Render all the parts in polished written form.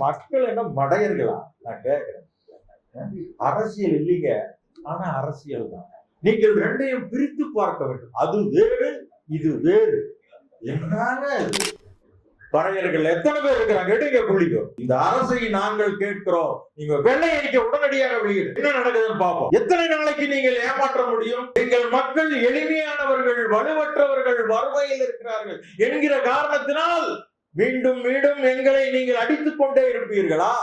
மக்கள் என்ன மடையர்களா? நான் கேட்கிறேன். அரசியல் இல்லைங்க, ஆனா அரசியல் தான். நீங்கள் ரெண்டையும் பிரித்து பார்க்க வேண்டும். அது வேறு, இது வேறு. என்னங்க இது? பறையர்கள் எத்தனை பேர் இருக்கிறாங்க? எடுங்க புள்ளிக்கோ. இந்த அரசை நாங்கள் கேட்கிறோம், நீங்க வெள்ளை அறிக்கை உடனடியாக வெளியிடு. என்ன நடக்குதுன்னு பார்ப்போம். எத்தனை நாளைக்கு நீங்கள் ஏமாற்ற முடியும்? எங்கள் மக்கள் எளிமையானவர்கள், வலுவற்றவர்கள், வறுமையில் இருக்கிறார்கள் என்கிற காரணத்தினால் மீண்டும் மீண்டும் எங்களை நீங்கள் அடித்துக் கொண்டே இருப்பீர்களா?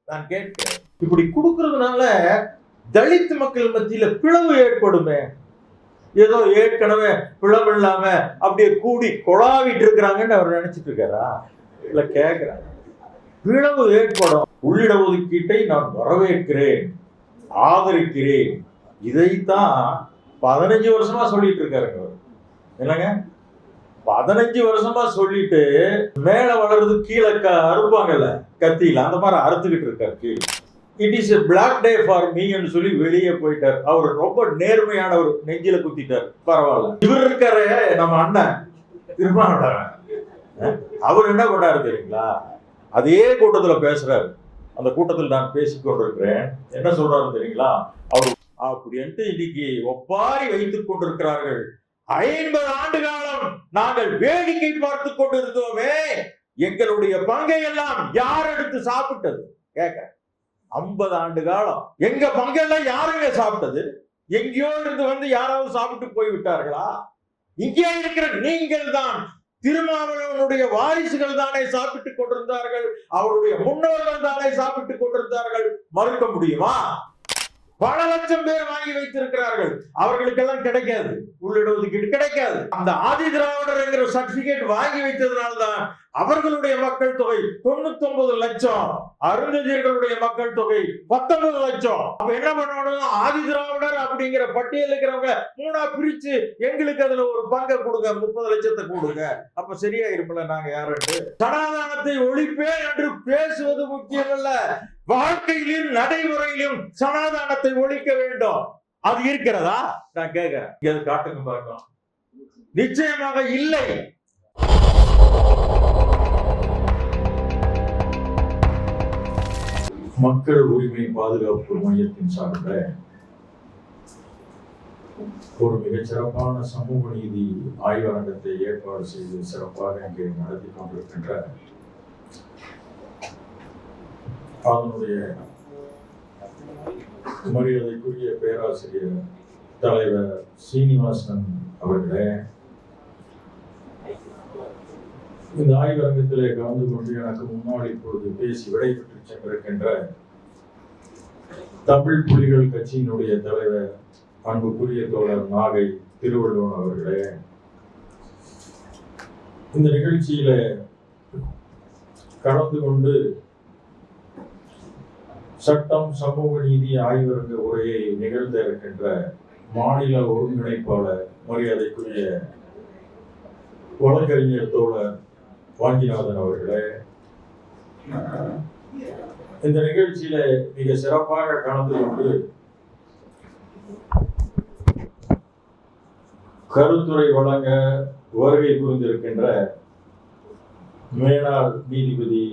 நான் கேட்கிறேன். இப்படி கொடுக்கறதுனால தலித் மக்கள் மத்தியில பிளவு ஏற்படுமே. ஏதோ ஏற்கனவே பிளவு இல்லாம அப்படியே கூடி கொளாவிட்டு இருக்கிறாங்கன்னு அவர் நினைச்சிட்டு இருக்காரா? இல்ல கேட்கிறாங்க. பிளவு ஏற்படும். உள்ளிட ஒதுக்கீட்டை நான் வரவேற்கிறேன், ஆதரிக்கிறேன். இதைத்தான் 15 வருஷமா சொல்லிட்டு இருக்காருங்க அவர். என்னங்க 15 வருஷமா சொல்லிட்டு மேல வளர்றது கீழே அறுப்பாங்கல்ல கத்தியில, அந்த மாதிரி அறுத்துக்கிட்டு இருக்காரு கீழே. It is a black day for மீன்னு சொல்லி வெளியே போயிட்டார். அவர் ரொம்ப நேர்மையானவர், நெஞ்சில குத்திட்டார். பரவாயில்ல. இவர் இருக்காரு நம்ம அண்ணன் திருமாவளவன், அவர் என்ன பண்ணாரு தெரியுங்களா? அதே கூட்டத்துல பேசுறாரு. அந்த கூட்டத்தில் நான் பேசிக் கொண்டிருக்கிறேன். என்ன சொல்றாரு தெரியுங்களா? அவர் அப்படின்ட்டு இன்னைக்கு ஒப்பாரி வைத்துக் கொண்டிருக்கிறார்கள். 50 ஆண்டு காலம் நாங்கள் வேடிக்கை பார்த்து கொண்டிருந்தோமே, எங்களுடைய பங்கை எல்லாம் யார் எடுத்து சாப்பிட்டது? கேட்க 50 ஆண்டு காலம் எங்க பங்கெல்லாம் யாருங்க சாப்பிட்டது? எங்கேயோ இருந்து வந்து யாராவது சாப்பிட்டு போய்விட்டார்களா? இங்கே இருக்கிற நீங்கள் தான், திருமாவளவனுடைய வாரிசுகள் தானே சாப்பிட்டுக் கொண்டிருந்தார்கள், அவருடைய முன்னோர்கள் தானே சாப்பிட்டுக் கொண்டிருந்தார்கள். மறுக்க முடியுமா? பல லட்சம் பேர் வாங்கி வைத்திருக்கிறார்கள். அவர்களுக்கெல்லாம் கிடைக்காது, உள்ளிட ஒதுக்கீடு கிடைக்காது. அந்த ஆதி திராவிடர் என்கிற சர்டிபிகேட் வாங்கி வைத்ததுனால்தான் அவர்களுடைய மக்கள் தொகை 99 லட்சம், அருந்ததியர்களுடைய மக்கள் தொகை 19 லட்சம். அப்ப என்ன பண்ணணும்? ஆதி திராவிடர் அப்படிங்கிற பட்டியல் இருக்கிறவங்க 3ஆ பிரிச்சு எங்களுக்கு அதுல ஒரு பங்கை கொடுங்க, 30 லட்சத்தை கொடுங்க. அப்ப சரியாயிருமில்ல. நாங்க யாரு சனாதானத்தை ஒழிப்பேன் என்று பேசுவது முக்கியம் அல்ல, வாழ்க்கையிலும் நடைமுறையிலும் சனாதானத்தை ஒழிக்க வேண்டும். அது இருக்கிறதா? நான் கேட்கிறேன். காட்டுங்க பார்க்கலாம். நிச்சயமாக இல்லை. மக்கள் உரிமை பாதுகாப்பு மையத்தின் சார்பில் ஒரு மிகச் சிறப்பான சமூக நீதி ஆய்வரங்கத்தை ஏற்பாடு செய்து சிறப்பாக இங்கே நடத்தி கொண்டிருக்கின்ற அதனுடைய மரியாதைக்குரிய பேராசிரியர் தலைவர் சீனிவாசன் அவர்களே, இந்த ஆய்வரங்கத்திலே கலந்து கொண்டு எனக்கு முன்னாடி இப்பொழுது பேசி விடைபெற்று சென்றிருக்கின்ற தமிழ் புலிகள் கட்சியினுடைய தலைவர் அன்புக்குரிய தோழர் நாகை திருவள்ளுவன் அவர்களே, இந்த நிகழ்ச்சியில கலந்து கொண்டு சட்டம் சமூக நீதி ஆய்வரங்க உரையை நிகழ்த்த இருக்கின்ற மாநில ஒருங்கிணைப்பாளர் மரியாதைக்குரிய வழக்கறிஞர் தோழர் வாஞ்சிநாதன் அவர்களே, இந்த நிகழ்ச்சியில மிக சிறப்பாக கலந்து கொண்டு கருத்துரை வழங்க வருகை புரிந்திருக்கின்ற மேலாள் நீதிபதி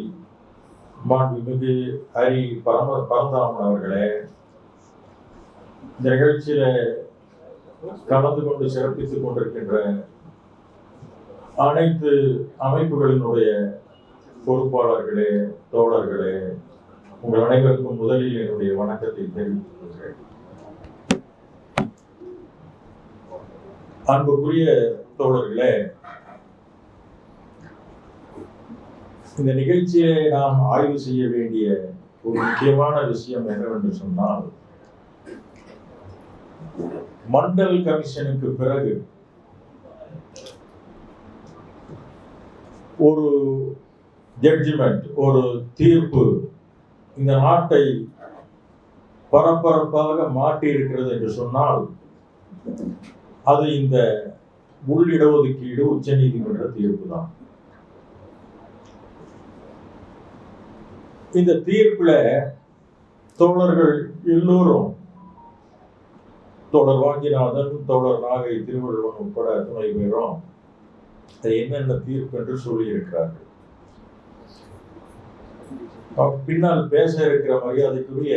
மாண்புமிகு ஹரி பரந்தாமன் அவர்களே, இந்த நிகழ்ச்சியில கலந்து கொண்டு சிறப்பித்துக் கொண்டிருக்கின்ற அனைத்து அமைப்புகளினுடைய பொறுப்பாளர்களே, தோழர்களே, உங்கள் அனைவருக்கும் முதலில் என்னுடைய வணக்கத்தை தெரிவித்துக் கொள்கிறேன். அன்புக்குரிய தோழர்களே, இந்த நிகழ்ச்சியை நாம் ஆய்வு செய்ய வேண்டிய ஒரு முக்கியமான விஷயம் என்னவென்று சொன்னால், மண்டல் கமிஷனுக்கு பிறகு ஒரு ஜட்ஜ்மெண்ட், ஒரு தீர்ப்பு இந்த நாட்டை பரபரப்பாக மாற்றி இருக்கிறது என்று சொன்னால் அது இந்த உள்ளிடஒதுக்கீடு உச்ச நீதிமன்ற தீர்ப்பு தான். இந்த தீர்ப்புல தோழர்கள் எல்லோரும், தோழர் வாஞ்சிநாதன், தோழர் நாகை திருவள்ளுவன் உட்பட துணை பேரும் என்னென்ன தீர்ப்பு என்று சொல்லி இருக்கிறார்கள். பின்னால் பேச இருக்கிற மரியாதைக்குரிய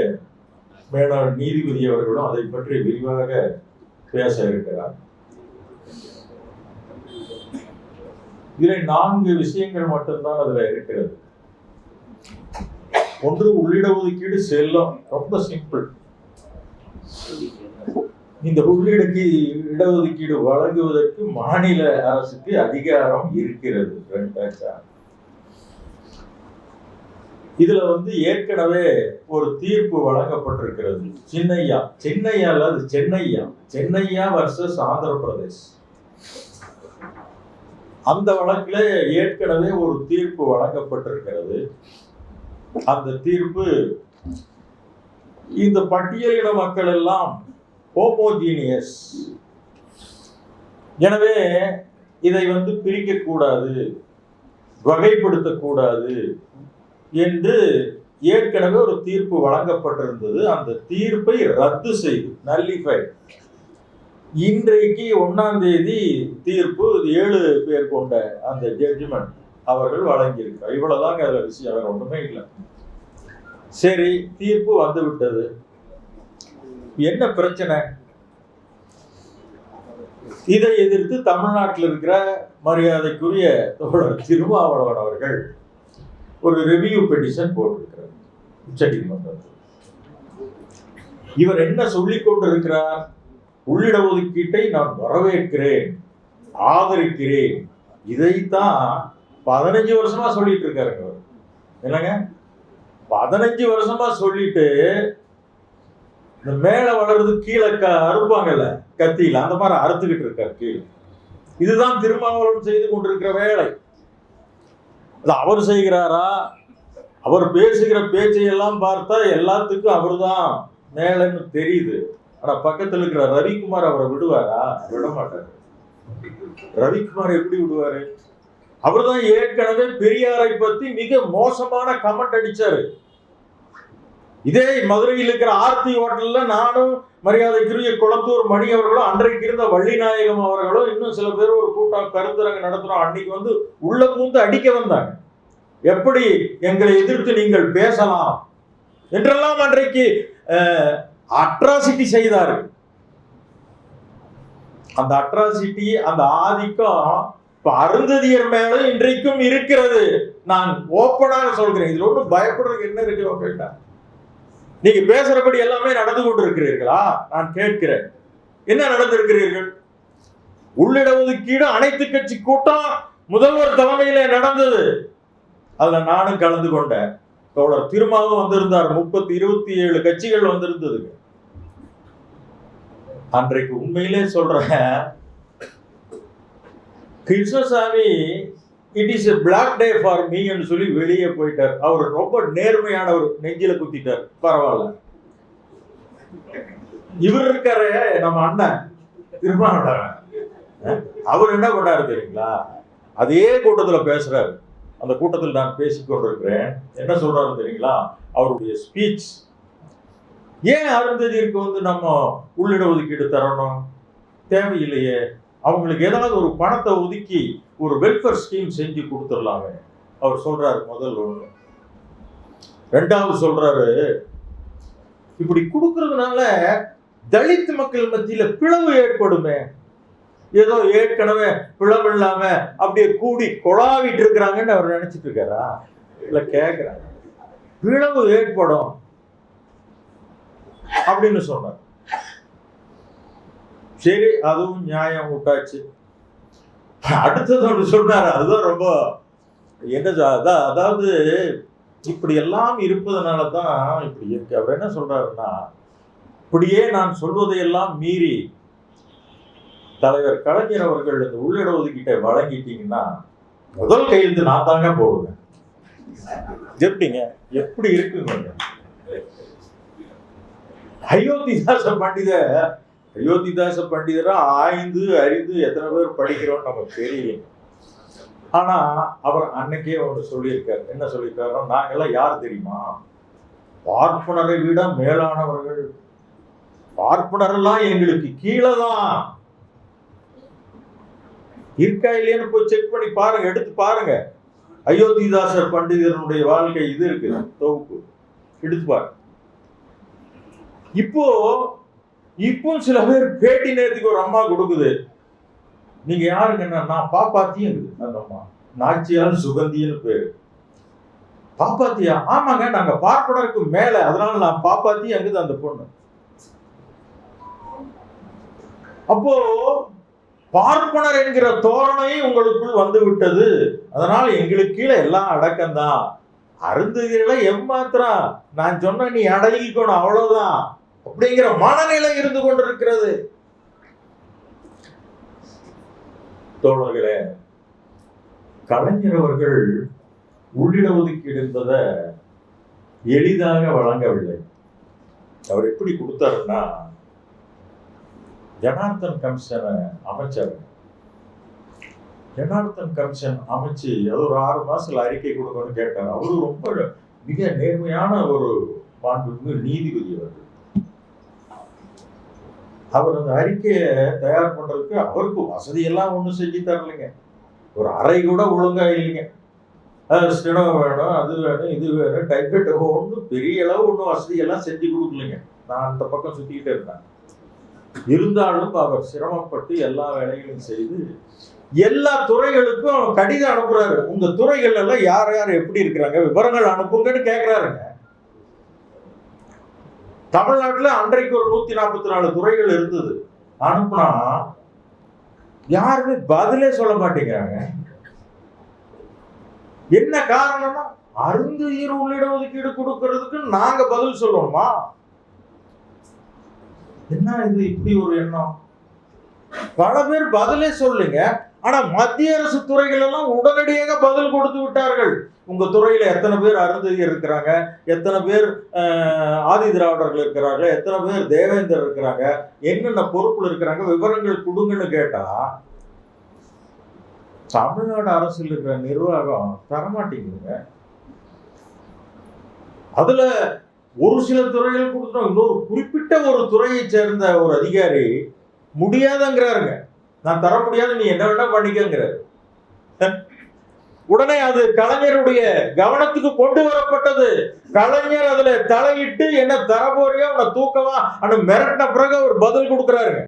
மேலாள் நீதிபதி அவர்களும் அதை பற்றி விரிவாக பேச இருக்கிறார். இதில் 4 விஷயங்கள் மட்டும்தான் அதுல இருக்கிறது. ஒன்று, உள்ளிடஒதுக்கீடு செல்லும். ரொம்ப சிம்பிள். இந்த இடஒதுக்கீடு வழங்குவதற்கு மாநில அரசுக்கு அதிகாரம் இருக்கிறது. இதுல ஏற்கனவே ஒரு தீர்ப்பு வழங்கப்பட்டிருக்கிறது. சென்னையா வர்சஸ் ஆந்திர பிரதேஷ். அந்த வழக்குல ஏற்கனவே ஒரு தீர்ப்பு வழங்கப்பட்டிருக்கிறது. அந்த தீர்ப்பு இந்த பட்டியலின மக்கள் எல்லாம் ஹோமோஜீனியஸ், எனவே இதை பிரிக்கக்கூடாது, வகைப்படுத்தக்கூடாது என்று ஏற்கனவே ஒரு தீர்ப்பு வழங்கப்பட்டிருந்தது. அந்த தீர்ப்பை ரத்து செய்து நல்லிஃபை இன்றைக்கு 1ஆம் தேதி தீர்ப்பு 7 பேர் கொண்ட அந்த ஜட்ஜ்மெண்ட் அவர்கள் வழங்கியிருக்கிறார். இவ்வளவுதாங்க அதுல விஷயம், வேற ஒண்ணுமே இல்லை. சரி, தீர்ப்பு வந்து விட்டது. என்ன பிரச்சனை? இதை எதிர்த்து தமிழ்நாட்டில் இருக்கிற மரியாதைக்குரிய தோழர் திருமாவளவன் அவர்கள் ஒரு ரிவ்யூ பெட்டிஷன் போட்டிருக்கிறார் உச்சநீதிமன்றத்தில். இவர் என்ன சொல்லிக் கொண்டிருக்கிறார்? உள்ளிடஒதுக்கீட்டை நான் வரவேற்கிறேன், ஆதரிக்கிறேன். இதைத்தான் 15 வருஷமா சொல்லிட்டு இருக்காருங்க. என்னங்க, 15 வருஷமா சொல்லிட்டு இந்த மேல வளர்றது கீழே அறுப்பாங்கல்ல கத்தியில, அந்த மாதிரி அறுத்துக்கிட்டு இருக்காரு கீழே. இதுதான் திருமாவளவன் செய்து கொண்டிருக்கிற வேலை. அவர் செய்கிறாரா? அவர் பேசுகிற பேச்சையெல்லாம் பார்த்தா எல்லாத்துக்கும் அவர் தான் மேலன்னு தெரியுது. ஆனா பக்கத்தில் இருக்கிற ரவிக்குமார் அவரை விடுவாரா? விட மாட்டாரு. ரவிக்குமார் எப்படி விடுவாரு? அவர் தான் ஏற்கனவே பெரியாரை பத்தி மிக மோசமான கமெண்ட் அடிச்சாரு. இதே மதுரையில் இருக்கிற ஆர்த்தி ஹோட்டல்ல நானும் மரியாதைக்குரிய குளத்தூர் மணி அவர்களும், அன்றைக்கு இருந்த வள்ளிநாயகம் அவர்களும், இன்னும் சில பேர் ஒரு கூட்டம் கருத்தரங்கு நடத்துறோம். அன்னைக்கு உள்ள பூந்து அடிக்க வந்தாங்க. எப்படி எங்களை எதிர்த்து நீங்கள் பேசலாம் என்றெல்லாம் அன்றைக்கு அட்ராசிட்டி செய்தாரு. அந்த அட்ராசிட்டி, அந்த ஆதிக்கம் இப்ப அருந்ததியர் மேல இன்றைக்கும் இருக்கிறது. நான் ஓப்பனாக சொல்கிறேன். இதுல ஒன்றும் பயப்படுறதுக்கு என்ன இருக்கு அப்படின்னா, நீங்க பேசுறபடி எல்லாமே நடந்து கொண்டிருக்கிறீர்களா? நான் கேட்கிறேன், என்ன நடந்திருக்கிறீர்கள்? உள்ளிடஒதுக்கீடு அனைத்து கட்சி கூட்டம் முதல்வர் தலைமையிலே நடந்தது. அதுல நானும் கலந்து கொண்டேன். தோழர் திருமாவும் வந்திருந்தார். 27 கட்சிகள் வந்திருந்தது. அன்றைக்கு உண்மையிலே சொல்றேன், Krishnasamy it is a black day for me என்று சொல்லி வெளியே போயிட்டார். அவர் ரொம்ப நேர்மையானவர், நெஞ்சில குத்திட்டார். பரவாயில்ல. இவர் இருக்காரு நம்ம அண்ணன் திருமாவளவன், அவர் என்ன பண்ணாரு தெரியுங்களா? அதே கூட்டத்துல பேசுறாரு. அந்த கூட்டத்தில் நான் பேசிக் கொண்டிருக்கிறேன். என்ன சொல்றாரு தெரியுங்களா? அவருடைய ஸ்பீச், ஏன் அருந்ததியருக்கு நம்ம உள்ளிடஒதுக்கீடு தரணும்? தேவையில்லையே. அவங்களுக்கு ஏதாவது ஒரு பணத்தை ஒதுக்கி ஒரு வெல்ஃபேர் ஸ்கீம் செஞ்சு கொடுத்துடலாமே. அவர் சொல்றாரு முதல் ஒண்ணு. 2வது சொல்றாரு, இப்படி கொடுக்கறதுனால தலித் மக்கள் மத்தியில பிளவு ஏற்படுமே. ஏதோ ஏற்கனவே பிளவு இல்லாம அப்படியே கூடி கொளாவிட்டு இருக்கிறாங்கன்னு அவர் நினைச்சிட்டு இருக்காரா? இல்ல, கேட்கிறாங்க. பிளவு ஏற்படும் அப்படின்னு சொன்னார். சரி, அதுவும் நியாயம் விட்டாச்சு. அடுத்தது ஒன்று சொன்னார். அதுதான் ரொம்ப என்ன, அதாவது இப்படி எல்லாம் இருப்பதனாலதான் இப்படி இருக்கு. அவர் என்ன சொல்றாருன்னா, இப்படியே நான் சொல்வதையெல்லாம் மீறி தலைவர் கலைஞர் அவர்கள் இந்த உள்ளிடஒதுக்கீட்டை வழங்கிட்டீங்கன்னா முதல் கையெழுத்து நான் தாங்க போடுவேன். எப்படிங்க, எப்படி இருக்குங்க? அயோத்திதாச பண்டிதரா ஆய்ந்து அறிந்து எத்தனை பேர் படிக்கிறோம் நமக்கு தெரியல. ஆனா அவர் அன்னைக்கே ஒன்று சொல்லியிருக்காரு. என்ன சொல்லியிருக்காரு? நாங்கெல்லாம் யார் தெரியுமா? பார்ப்பனரை விட மேலானவர்கள். பார்ப்பனர் எல்லாம் எங்களுக்கு கீழே தான். இருக்கா இல்லையான்னு போய் செக் பண்ணி பாருங்க, எடுத்து பாருங்க. அயோத்திதாசர் பண்டிதனுடைய வாழ்க்கை இது இருக்கு, தொகுப்பு எடுத்துப்பார். இப்போ சில பேர் பேட்டி நேரத்துக்கு ஒரு அம்மா கொடுக்குது, நீங்க யாருங்கன்னா நான் பாப்பாத்தியும் அந்த அம்மா நாச்சியால் சுகந்தின்னு பேரு. பாப்பாத்தியா? ஆமாங்க, நாங்க பார்ப்பனருக்கு மேல, அதனால நான் பாப்பாத்தி அங்குது அந்த பொண்ணு. அப்போ பார்ப்பனர் என்கிற தோரணை உங்களுக்குள் வந்து விட்டது, அதனால எங்களுக்கு கீழே எல்லாம் அடக்கம்தான். அருந்துகளை எம்மாத்திரம் நான் சொன்ன நீ அடங்கிக்கணும் அவ்வளவுதான் அப்படிங்கிற மனநிலை இருந்து கொண்டிருக்கிறது. தோழர்களே, கலைஞர் அவர்கள் உள்ளிட ஒதுக்கீடு என்பதை எளிதாக வழங்கவில்லை. அவர் எப்படி கொடுத்தாருன்னா, ஜனார்தன் கமிஷனை அமைச்சார். ஜனார்தன் கமிஷன் அமைச்சு அது ஒரு 6 மாசத்துல அறிக்கை கொடுக்கணும்னு கேட்டார். அவரு ரொம்ப மிக நேர்மையான ஒரு மாண்புமிகு நீதிபதி அவர்கள். அவர் அந்த அறிக்கையை தயார் பண்றதுக்கு அவருக்கு வசதியெல்லாம் ஒன்றும் செஞ்சு தரலைங்க. ஒரு அறை கூட ஒழுங்கா இல்லைங்க. ஸ்டெனோ வேணும், அது வேணும், இது வேணும், டைப்ரைட் ஒன்றும் பெரிய அளவு ஒன்றும் வசதியெல்லாம் செஞ்சு கொடுக்கலைங்க. நான் அந்த பக்கம் சுத்திக்கிட்டே இருந்தேன். இருந்தாலும் அவர் சிரமப்பட்டு எல்லா வேலைகளையும் செய்து எல்லா துறைகளுக்கும் கடிதம் அனுப்புறாரு. உங்க துறைகள் எல்லாம் யார் யார் எப்படி இருக்கிறாங்க, விவரங்கள் அனுப்புங்கன்னு கேட்கிறாருங்க. தமிழ்நாட்டுல அன்றைக்கு ஒரு 144 துறைகள் இருந்தது. அனுப்புனா யாருமே பதிலே சொல்ல மாட்டேங்கிறாங்க. என்ன காரணம்னா, அருந்துயிர் உள்ளிட ஒதுக்கீடு கொடுக்கறதுக்கு நாங்க பதில் சொல்லணுமா? என்ன இது இப்படி ஒரு எண்ணம்? பல பேர் பதிலே சொல்லுங்க. ஆனா மத்திய அரசு துறைகள் எல்லாம் உடனடியாக பதில் கொடுத்து விட்டார்கள். உங்க துறையில எத்தனை பேர் அருந்ததியர் இருக்கிறாங்க, எத்தனை பேர் ஆதி திராவிடர்கள் இருக்கிறாங்க, எத்தனை பேர் தேவேந்தர் இருக்கிறாங்க, என்னென்ன பொறுப்புல இருக்கிறாங்க, விவரங்கள் கொடுங்கன்னு கேட்டா தமிழ்நாடு அரசில் இருக்கிற நிர்வாகம் தரமாட்டேங்குதுங்க. அதுல ஒரு சில துறைகள் கொடுத்தோம், இன்னொரு குறிப்பிட்ட ஒரு துறையை சேர்ந்த ஒரு அதிகாரி முடியாதுங்கிறாருங்க. நான் தர முடியாது, நீ என்ன வேணா பண்ணிக்கங்கிறாரு. உடனே அது கலைஞருடைய கவனத்துக்கு கொண்டு வரப்பட்டது. கலைஞர் அதுல தலையிட்டு என்ன தர போறியோ உன்னை தூக்கவா அந்த மிரட்டின பிறகு ஒரு பதில் கொடுக்கிறாருங்க.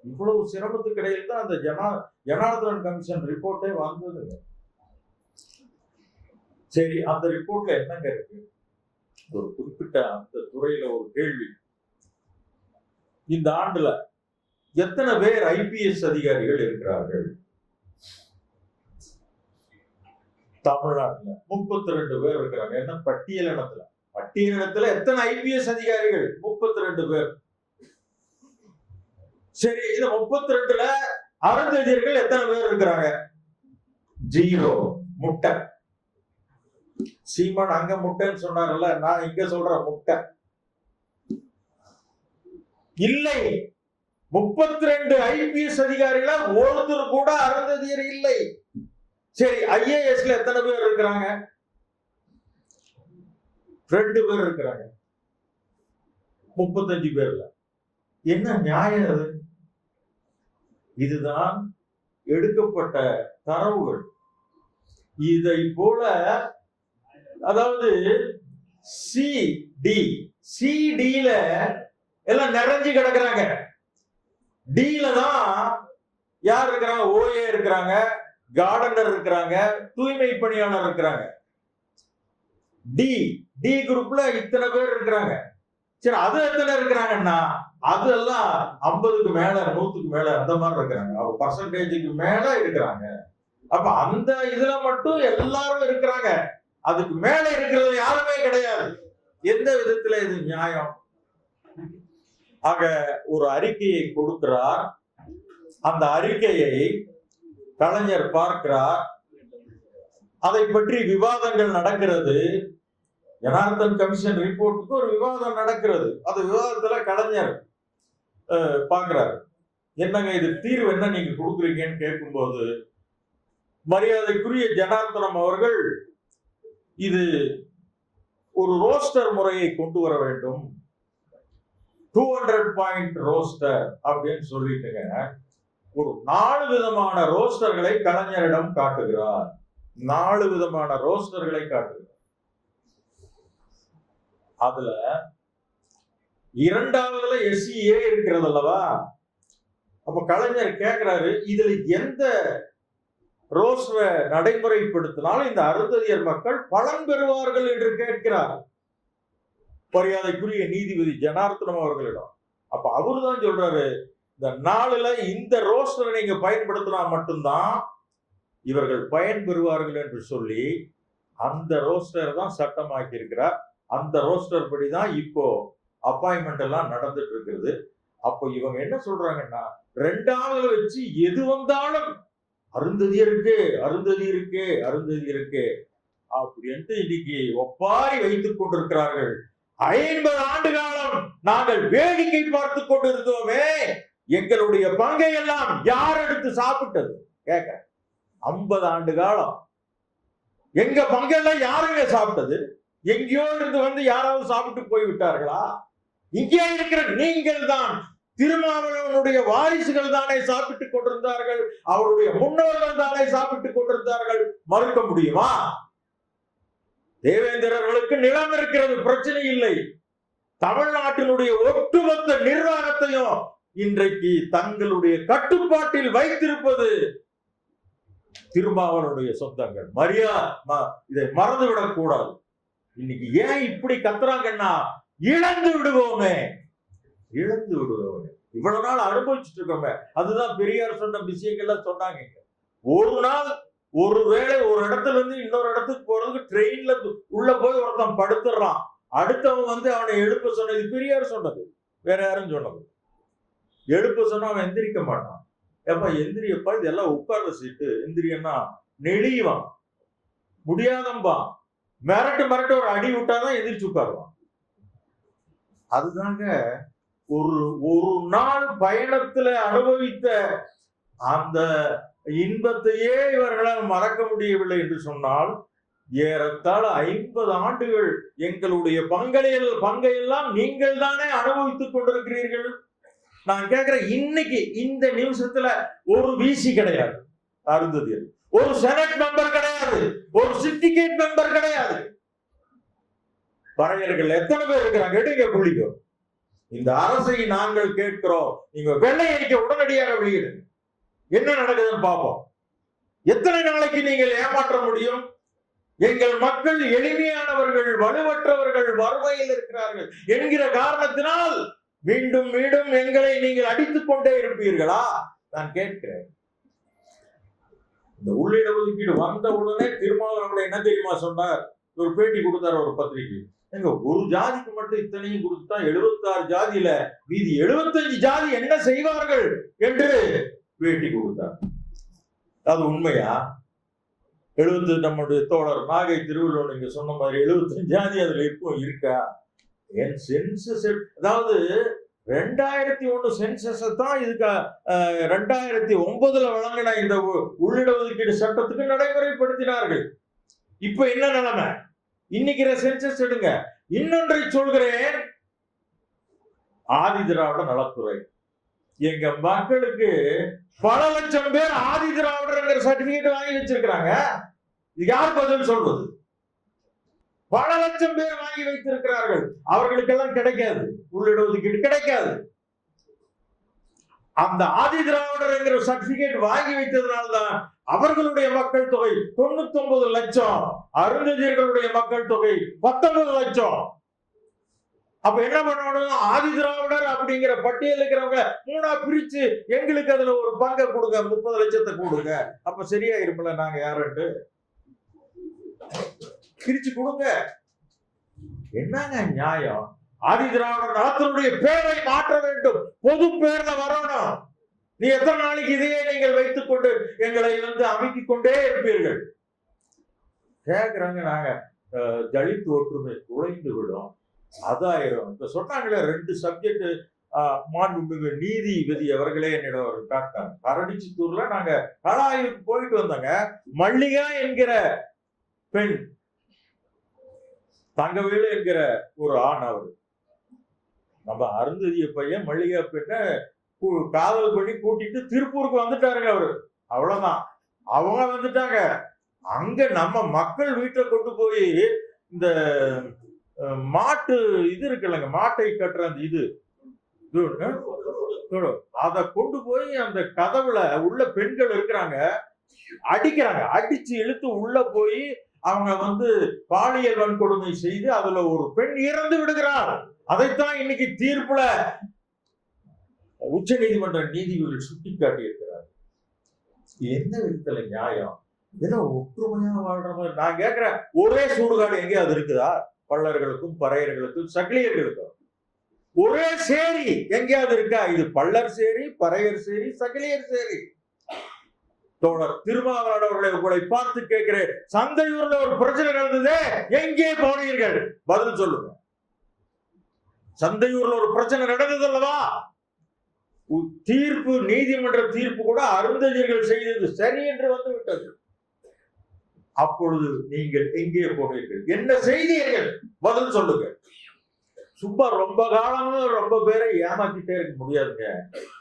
இவ்வளவு சிரமத்துக்கு இடையில் தான் அந்த ஜனார்தன் கமிஷன் ரிப்போர்ட்டே வந்ததுங்க. சரி, அந்த ரிப்போர்ட்ல என்னங்க இருக்கு? ஒரு குறிப்பிட்ட அந்த துறையில ஒரு கேள்வி, இந்த ஆண்டுல எத்தனை பேர் ஐபிஎஸ் அதிகாரிகள் இருக்கிறார்கள்? தமிழ்நாட்டுல 32 பேர் இருக்கிறாங்க. என்ன பட்டியலினத்துல எத்தனை ஐபிஎஸ் அதிகாரிகள்? 32 பேர். சரி, இந்த 32ல அருந்ததியர்கள் எத்தனை பேர் இருக்கிறாங்க? 0. முட்டை. சீமான் அங்க முட்டைன்னு சொன்னார்ல, நான் இங்க சொல்றேன் முட்டை இல்லை. 32 ஐபிஎஸ் அதிகாரிகள ஒருத்தர் கூட அருந்ததியர் இல்லை. சரி, ஐஏஎஸ்ல எத்தனை பேர் இருக்கிறாங்க? 2 பேர் இருக்கிறாங்க 35 பேர்ல. என்ன நியாயம் அது? இதுதான் எடுக்கப்பட்ட தரவுகள். இதை போல, அதாவது சிடில எல்லாம் நிறைஞ்சு கிடக்குறாங்க. டில தான் யார் இருக்கிறாங்க? ஓஏ இருக்கிறாங்க, கார்டனர் இருக்கிறாங்க, தூய்மை பணியாளர் இருக்கிறாங்க. டி குரூப்ல இத்தனை பேர் இருக்கிறாங்க. சரி, அது எத்தனை இருக்கிறாங்கன்னா அதெல்லாம் 50க்கு மேல, 100க்கு மேல அந்த மாதிரி இருக்கிறாங்க. அவங்க பர்சன்டேஜுக்கு மேல இருக்கிறாங்க. அப்ப அந்த இதுல மட்டும் எல்லாரும் இருக்கிறாங்க, அதுக்கு மேல இருக்கிறது யாருமே கிடையாது. எந்த விதத்துல இது நியாயம்? ஆக ஒரு அறிக்கையை கொடுக்கிறார். அந்த அறிக்கையை கலைஞர் பார்க்கிறார். அதை பற்றி விவாதங்கள் நடக்கிறது. ஜனார்தன் கமிஷன் ரிப்போர்ட்டுக்கு ஒரு விவாதம் நடக்கிறது. அந்த விவாதத்துல கலைஞர் பார்க்கிறார். என்னங்க இது தீர்வு என்ன நீங்க கொடுக்குறீங்கன்னு கேட்கும்போது, மரியாதைக்குரிய ஜனார்தனம் அவர்கள் இது ஒரு ரோஸ்டர் முறையை கொண்டு வர வேண்டும், 200 பாயிண்ட் ரோஸ்டர் அப்படின்னு சொல்லிட்டுங்க ஒரு 4 விதமான ரோஸ்டர்களை கலைஞரிடம் காட்டுகிறார். 4 விதமான ரோஸ்டர்களை காட்டுகிறார். அதுல 2வதுல SEA இருக்கிறது அல்லவா? அப்ப கலைஞர் கேட்கிறாரு, இதுல எந்த ரோஸ்டரை நடைமுறைப்படுத்தினாலும் இந்த அருந்ததியர் மக்கள் பலன் பெறுவார்கள் என்று கேட்கிறார் மரியாதைக்குரிய நீதிபதி ஜனார்த்தனம் அவர்களிடம். அப்ப அவரு தான் சொல்றாரு, இந்த 4ல இந்த ரோஸ்டரை நீங்க பயன்படுத்தினா மட்டும்தான் இவர்கள் பயன் பெறுவார்கள் என்று சொல்லி அந்த ரோஸ்டர் தான் சட்டமாக்கி இருக்கிறார். அந்த ரோஸ்டர் படிதான் இப்போ அப்பாயின்மெண்ட் எல்லாம் நடந்துட்டு இருக்குது. அப்போ இவங்க என்ன சொல்றாங்கன்னா, 2வது வச்சு எது வந்தாலும் அருந்ததி இருக்கு, அருந்ததி இருக்கு, அருந்ததி இருக்கு அப்படின்ட்டு இன்னைக்கு ஒப்பாரி வைத்துக் கொண்டிருக்கிறார்கள். 50 ஆண்டு காலம் நாங்கள் வேடிக்கை பார்த்து கொண்டிருந்தோமே, எங்களுடைய பங்கை எல்லாம் யார் எடுத்து சாப்பிட்டது கேட்க. 50 ஆண்டு காலம் எங்க பங்கெல்லாம் யாருங்க சாப்பிட்டது? எங்கேயோ இருந்து வந்து யாராவது சாப்பிட்டு போய்விட்டார்களா? இங்கே இருக்கிற நீங்கள் தான், திருமாவளவனுடைய வாரிசுகள் தானே சாப்பிட்டுக் கொண்டிருந்தார்கள், அவருடைய முன்னோர்கள் தானே சாப்பிட்டுக் கொண்டிருந்தார்கள். மறுக்க முடியுமா? தேவேந்திரர்களுக்கு நிலம் இருக்கிறது, பிரச்சனை இல்லை. தமிழ்நாட்டினுடைய ஒட்டுமொத்த நிர்வாகத்தையும் இன்றைக்கு தங்களுடைய கட்டுப்பாட்டில் வைத்திருப்பது திருமாவளவனுடைய சொந்தங்கள். இதை மறந்துவிடக் கூடாது. இன்னைக்கு ஏன் இப்படி கத்துறாங்கன்னா, இழந்து விடுவோமே, இழந்து விடுவோமே. இவ்வளவு நாள் அனுபவிச்சுட்டு இருக்கோமே. அதுதான் பெரியார் சொன்ன விஷயங்கள்லாம் சொன்னாங்க. ஒரு நாள் ஒருவேளை ஒரு இடத்துல இருந்து இன்னொரு இடத்துக்கு போறதுக்கு ட்ரெயின்ல உள்ள போய் ஒருத்தன் படுத்துறான், அடுத்தவன் வந்து அவனை எழுப்ப சொன்னது பெரியார் சொன்னது, வேற யாரும் சொன்னது. எழுப்ப சொன்னா அவன் எந்திரிக்க மாட்டான். ஏப்பா எந்திரியப்பா, இதெல்லாம் உட்கார்ற சீட்டு, எந்திரியன்னா நெளிவான், முடியாதம்பா, மிரட்டு ஒரு அடி விட்டாதான் எந்திரிச்சு உட்காருவான். அதுதாங்க ஒரு நாள் பயணத்துல அனுபவித்த அந்த இன்பத்தையே இவர்களால் மறக்க முடியவில்லை என்று சொன்னால், ஏறத்தாழ 50 ஆண்டுகள் எங்களுடைய பங்கையெல்லாம் நீங்கள் தானே அனுபவித்துக் கொண்டிருக்கிறீர்கள். நான் கேட்கிறேன், இன்னைக்கு இந்த நிமிஷத்துல ஒரு விசி கிடையாது அருந்ததியர், ஒரு செனட் மெம்பர் கிடையாது, ஒரு சிண்டிகேட் மெம்பர் கிடையாது. பறையர்கள் எத்தனை பேர் இருக்கிறாங்க? எடுங்க புள்ளிக்கோ. இந்த அரசை நாங்கள் கேட்கிறோம், நீங்க வெள்ளை அறிக்கை உடனடியாக வெளியிடுங்க, என்ன நடக்குதுன்னு பார்ப்போம். எத்தனை நாளைக்கு நீங்கள் ஏமாற்ற முடியும்? எங்கள் மக்கள் எளிமையானவர்கள், வலுவற்றவர்கள், வறுமையில் இருக்கிறார்கள் என்கிற காரணத்தினால் மீண்டும் மீண்டும் எங்களை நீங்கள் அடித்துக் கொண்டே இருப்பீர்களா? நான் கேட்கிறேன். இந்த உள்ளிட ஒதுக்கீடு வந்த உடனே திருமாவளவன் என்ன தெரியுமா சொன்னார்? ஒரு பேட்டி கொடுத்தார் ஒரு பத்திரிகை. எங்க ஒரு ஜாதிக்கு மட்டும் இத்தனையும் கொடுத்தா 76 ஜாதியில மீதி 75 ஜாதி என்ன செய்வார்கள் என்று பேட்டி கொடுத்தார். அது உண்மையா? 70 நம்முடைய தோழர் நாகை திருவள்ளுவர் நீங்க சொன்ன மாதிரி 75 ஜாதி அதுல இப்போ இருக்கா? என் சென்சஸ், அதாவது 2001 சென்சஸ் தான் இதுக்கு 2009 வழங்கின இந்த உள்ளிட ஒதுக்கீடு சட்டத்துக்கு நடைமுறைப்படுத்தினார்கள். இப்ப என்ன நிலைமை? இன்னைக்கு சென்சஸ் எடுங்க. இன்னொன்றை சொல்கிறேன், ஆதி திராவிட நலத்துறை எங்க மக்களுக்கு பல லட்சம் பேர் ஆதி திராவிடர் சர்டிபிகேட் வாங்கி வச்சிருக்கிறாங்க. இது யார் பதில் சொல்வது? பல லட்சம் பேர் வாங்கி வைத்திருக்கிறார்கள். அவர்களுக்கெல்லாம் கிடைக்காது, உள்ளிட ஒதுக்கீடு கிடைக்காது. அந்த ஆதி திராவிடர் என்கிற சர்டிபிகேட் வாங்கி வைத்ததுனால்தான் அவர்களுடைய மக்கள் தொகை 99 லட்சம், அருந்ததியர்களுடைய மக்கள் தொகை 19 லட்சம். அப்ப என்ன பண்ணணும்? ஆதி திராவிடர் அப்படிங்கிற பட்டியல் இருக்கிறவங்க 3ஆ பிரிச்சு எங்களுக்கு அதுல ஒரு பங்கை கொடுங்க, 30 லட்சத்தை கொடுங்க. அப்ப சரியா இருப்பல, நாங்க யாருன்ட்டு பிரிச்சு கொடுங்க. என்னங்க நியாயம்? ஆதி திராவிடர் நலத்தினுடைய பேரை மாற்ற வேண்டும், பொது பேர்ல வரணும். நீ எத்தனை நாளைக்கு இதையே நீங்கள் வைத்துக் கொண்டு எங்களை வந்து அமைக்கிக் கொண்டே இருப்பீர்கள்? கேட்கிறாங்க. நாங்க தலித் ஒற்றுமை குறைந்து விடும், அதாயிரம். இப்ப சொன்னாங்களே 2 சப்ஜெக்ட், மாண்புமிகு நீதிபதி அவர்களே என்னிடம் ஒரு காட்டாங்க. கரடிச்சித்தூர்ல நாங்க கலாய்வுக்கு போயிட்டு வந்தாங்க. மல்லிகா என்கிற பெண், தங்கவேலு என்கிற ஒரு ஆண், அவரு நம்ம அருந்ததிய பையன் மல்லிகா பெண்ண காதல் பண்ணி கூட்டிட்டு திருப்பூருக்கு வந்துட்டாருங்க அவரு. அவ்வளவுதான், அவங்க வந்துட்டாங்க. அங்க நம்ம மக்கள் வீட்டை கொண்டு போய் இந்த மாட்டு இது இருக்குல்லங்க, மாட்டை கட்டுற அந்த இது அத கொண்டு போய் அந்த கதவுல உள்ள பெண்கள் இருக்கிறாங்க, அடிக்கிறாங்க. அடிச்சு இழுத்து உள்ள போய் அவங்க பாலியல் வன்கொடுமை செய்து அதுல ஒரு பெண் இறந்து விடுகிறார். அதைத்தான் இன்னைக்கு தீர்ப்புல உச்ச நீதிமன்ற நீதிபதிகள் சுட்டிக்காட்டி இருக்கிறார். என்ன விதத்துல நியாயம்? ஏதோ ஒற்றுமையா வாழ்ற மாதிரி நான் கேட்கிறேன். ஒரே சுடுகாடு எங்கேயாவது இருக்குதா? பள்ளர்களுக்கும் பறையர்களுக்கும் சக்கிலியர்களுக்கும் ஒரே சேரி எங்கேயாவது இருக்கா? இது பள்ளர் சேரி, பறையர் சேரி, சக்கிலியர் சேரி. தோழர் திருமாவளவன் அவர்களை உங்களை பார்த்து கேட்கிறேன், சந்தையூர்ல ஒரு பிரச்சனை நடந்ததே, எங்கே போனீர்கள்? பதில் சொல்லுங்க. சந்தையூர்ல ஒரு பிரச்சனை நடந்தது அல்லவா? தீர்ப்பு, நீதிமன்ற தீர்ப்பு கூட அருந்ததியர்கள் செய்தது சரி என்று வந்து விட்டது. அப்பொழுது நீங்கள் எங்கே போனீர்கள்? என்ன செய்தீர்கள்? பதில் சொல்லுங்க. சும்மா ரொம்ப காலமும் ரொம்ப பேரை ஏமாத்திட்டே இருக்க முடியாதுங்க.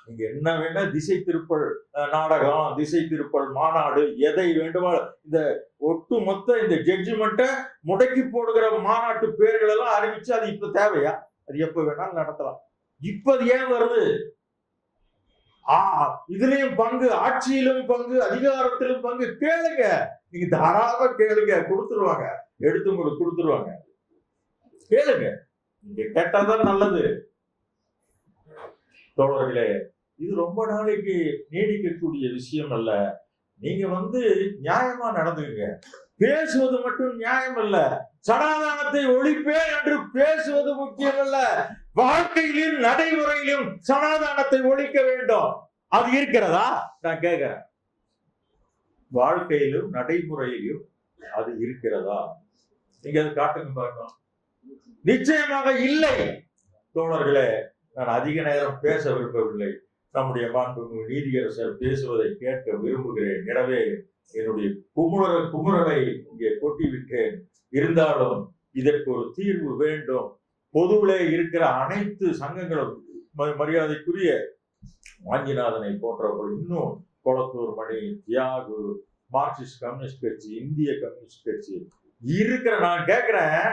நீங்க என்ன வேணா திசை திருப்பல் நாடகம், திசை திருப்பல் மாநாடு, எதை வேண்டுமானாலும் இந்த ஒட்டுமொத்த இந்த ஜட்ஜ்மெண்ட்டை முடக்கி போடுகிற மாநாட்டு பேர்கள் எல்லாம் அறிவிச்சு அது இப்ப தேவையா? அது எப்ப வேணாலும் நடத்தலாம். இப்ப அது ஏன் வருது? இதுலயும் பங்கு, ஆட்சியிலும் பங்கு, அதிகாரத்திலும் பங்கு. கேளுங்க, நீங்க தாராளமா கேளுங்க, கொடுத்துருவாங்க. எடுத்து உங்களுக்கு கொடுத்துருவாங்க. கேளுங்க, நீங்க கேட்டாதான் நல்லது. தோழர்களே, இது ரொம்ப நாளைக்கு நீடிக்கக்கூடிய விஷயம் அல்ல. நீங்க நியாயமா நடந்துங்க. பேசுவது மட்டும் நியாயம் அல்ல. சனாதானத்தை ஒழிப்பேன் என்று பேசுவது முக்கியம் அல்ல. வாழ்க்கையிலும் நடைமுறையிலும் சனாதானத்தை ஒழிக்க வேண்டும். அது இருக்கிறதா? நான் கேட்கிறேன். வாழ்க்கையிலும் நடைமுறையிலும் அது இருக்கிறதா? நீங்க அதை காட்டுங்க பார்க்கணும். நிச்சயமாக இல்லை. தோழர்களே, நான் அதிக நேரம் பேச விரும்பவில்லை. நம்முடைய மாண்புமிகு நீதியரசர் பேசுவதை கேட்க விரும்புகிறேன். எனவே என்னுடைய குமுறலை இங்கே கொட்டிவிட்டேன். இருந்தாலும் இதற்கு ஒரு தீர்வு வேண்டும். பொதுவிலே இருக்கிற அனைத்து சங்கங்களும், மரியாதைக்குரிய வாஞ்சிநாதனை போன்றவர்கள், இன்னும் கொளத்தூர் மணி, தியாகு, மார்க்சிஸ்ட் கம்யூனிஸ்ட் கட்சி, இந்திய கம்யூனிஸ்ட் கட்சி இருக்கிற, நான் கேட்கிறேன்,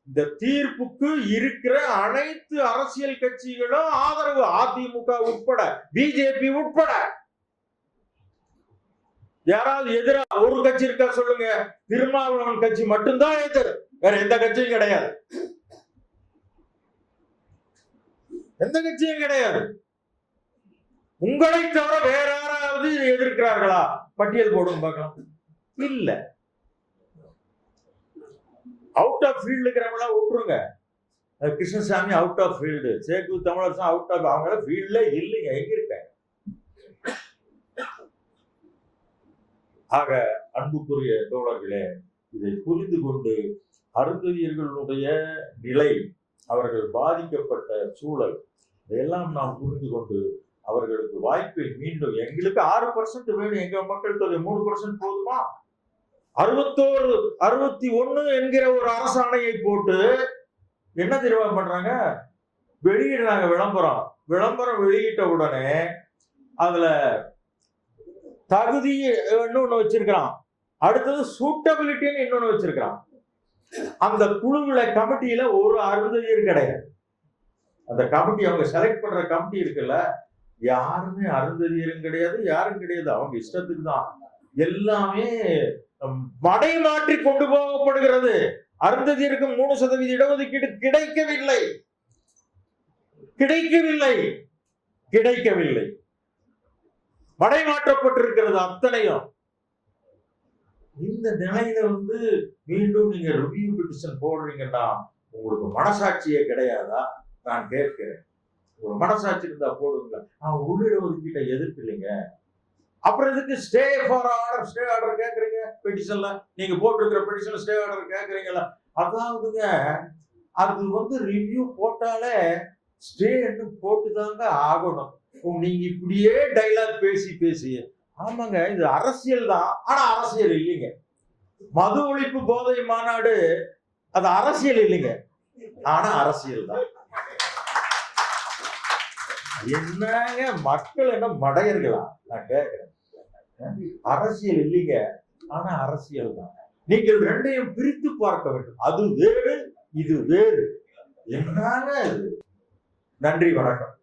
இந்த தீர்ப்புக்கு இருக்கிற அனைத்து அரசியல் கட்சிகளும் ஆதரவு, அதிமுக உட்பட, பிஜேபி உட்பட. யாராவது எதிராக ஒரு கட்சி இருக்கா சொல்லுங்க? திருமாவளவன் கட்சி மட்டும்தான் எதிர், வேற எந்த கட்சியும் கிடையாது. எந்த கட்சியும் கிடையாது. உங்களை தவிர வேற யாராவது எதிர்க்கிறார்களா? பட்டியல் போடுங்க பார்க்கலாம். இல்ல. அவுட் ஆஃப் ஃபீல்டு இருக்கிறவங்களா விட்டுருங்க. Krishnasamy out of field, Segu Tamilarasan out of, அவங்க ஃபீல்ட்ல இல்லைங்க. எங்க இருக்காங்க? ஆக அன்புக்குரிய தோழர்களே, இதை புரிந்து கொண்டு அருந்ததியர்களுடைய நிலை, அவர்கள் பாதிக்கப்பட்ட சூழல், இதையெல்லாம் நாம் புரிந்து கொண்டு அவர்களுக்கு வாய்ப்பை மீண்டும், எங்களுக்கு 6% வேணும், எங்க மக்கள் தொகை 3% போதுமா? 61 என்கிற ஒரு அரசாணையை போட்டு என்ன தெரியுமா பண்றாங்க? வெளியிடுறாங்க விளம்பரம் வெளியிட்ட உடனே அதுல தகுதி ஒண்ணு வச்சிருக்கிறான், அடுத்தது சூட்டபிலிட்டின்னு இன்னொன்னு வச்சிருக்கிறான். அந்த குழுவில கமிட்டியில ஒரு அருந்ததியர் கிடையாது. அந்த கமிட்டி, அவங்க செலக்ட் பண்ற கமிட்டி இருக்குல்ல, யாருமே அருந்ததியரும் கிடையாது, யாரும் கிடையாது. அவங்க இஷ்டத்துக்கு தான் எல்லாமே மடை மாற்றி கொண்டு போகப்படுகிறது. அருந்ததியருக்கு 3% இடஒதுக்கீடு கிடைக்கவில்லை. மடை மாற்றப்பட்டிருக்கிறது அத்தனையும். இந்த நிலையில மீண்டும் நீங்க ரிவ்யூ பெட்டிஷன் போடுறீங்கன்னா உங்களுக்கு மனசாட்சியே கிடையாதா? நான் கேட்கிறேன். ஒரு மனசாட்சி இருந்தா போடுங்க. நான் உள்ளிடஒதுக்கீட்டை எதிர்ப்பு இல்லைங்க. அப்புறம் இதுக்கு ஸ்டே ஆர்டர் கேட்கறீங்க பெட்டிஷன்ல? நீங்க போட்டிருக்கிற பெட்டிஷன்ல ஸ்டே ஆர்டர் கேட்கறீங்களா? அதாவதுங்க, அது ரிவ்யூ போட்டாலே ஸ்டே போட்டுதாங்க ஆகணும். நீங்க இப்படியே டைலாக் பேசி ஆமாங்க, இது அரசியல் தான். ஆனா அரசியல் இல்லைங்க. மது ஒழிப்பு போதை மாநாடு அது அரசியல் இல்லைங்க, ஆனா அரசியல் தான். என்னங்க மக்கள் என்ன மடையர்களா? நான் கேட்கிறேன். அரசியல் இல்லைங்க, ஆனா அரசியல் தான். நீங்கள் ரெண்டையும் பிரித்து பார்க்க வேண்டும். அது வேறு, இது வேறு. என்னங்க இது? நன்றி, வணக்கம்.